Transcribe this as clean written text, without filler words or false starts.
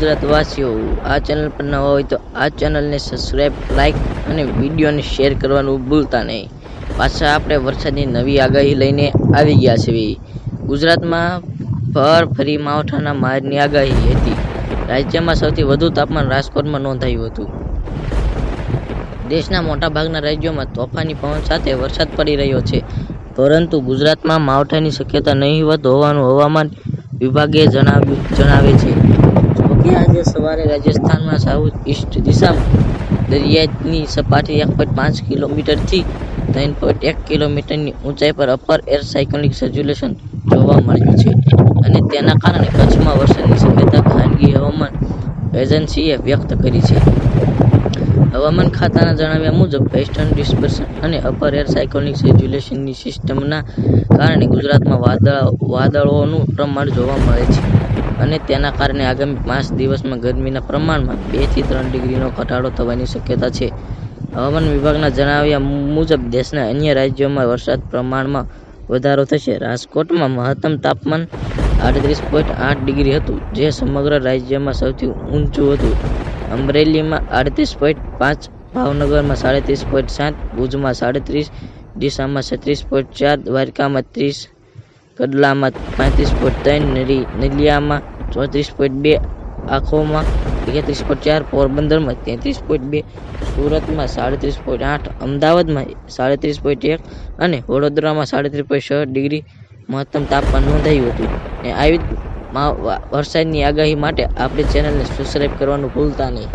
ગુજરાતવાસીઓ આ ચેનલ પર નવા હોય તો આ ચેનલને સબસ્ક્રાઇબ, લાઇક અને વિડીયોને શેર કરવાનું ભૂલતા નહીં. પાછા આપણે વરસાદની નવી આગાહી લઈને આવી ગયા છીએ. ગુજરાતમાં ફરી માવઠાના મારની આગાહી હતી. રાજ્યમાં સૌથી વધુ તાપમાન રાજકોટમાં નોંધાયું હતું. દેશના મોટાભાગના રાજ્યોમાં તોફાની પવન સાથે વરસાદ પડી રહ્યો છે, પરંતુ ગુજરાતમાં માવઠાની શક્યતા નહીવત હોવાનું હવામાન વિભાગે જણાવે છે. જોકે આજે સવારે રાજસ્થાનમાં સાઉથ ઈસ્ટ દિશામાં દરિયાની સપાટી 1.5 કિલોમીટરથી 3.1 કિલોમીટરની ઊંચાઈ પર અપર એર સાયક્લોનિક સર્ક્યુલેશન જોવા મળ્યું છે અને તેના કારણે કચ્છમાં વરસાદની શક્યતા ખાનગી હવામાન એજન્સીએ વ્યક્ત કરી છે. હવામાન ખાતાના જણાવ્યા મુજબ વેસ્ટર્ન ડિસ્ટર્બન્સ અને અપર એર સાયક્લોનિક સર્ક્યુલેશનની સિસ્ટમના કારણે ગુજરાતમાં વાદળોનું પ્રમાણ જોવા મળે છે અને તેના કારણે આગામી 5 દિવસમાં ગરમીના પ્રમાણમાં 2 થી 3 ડિગ્રીનો ઘટાડો થવાની શક્યતા છે. હવામાન વિભાગના જણાવ્યા મુજબ દેશના અન્ય રાજ્યોમાં વરસાદ પ્રમાણમાં વધારો થશે. રાજકોટમાં મહત્તમ તાપમાન 38.8 ડિગ્રી હતું, જે સમગ્ર રાજ્યમાં સૌથી ઊંચું હતું. અમરેલીમાં 38.5, ભાવનગરમાં 37.7, ભુજમાં 37, ડીસામાં 36.4, દ્વારકામાં 30, કડલામાં 35.3, નલિયામાં 34.2, આખોમાં 31.4, પોરબંદરમાં 33.2, સુરતમાં 37.8, અમદાવાદમાં 37.1 અને વડોદરામાં 37.6 ડિગ્રી મહત્તમ તાપમાન નોંધાયું હતું. આવી વરસાદની આગાહી માટે આપણી ચેનલને સબસ્ક્રાઇબ કરવાનું ભૂલતા નહીં.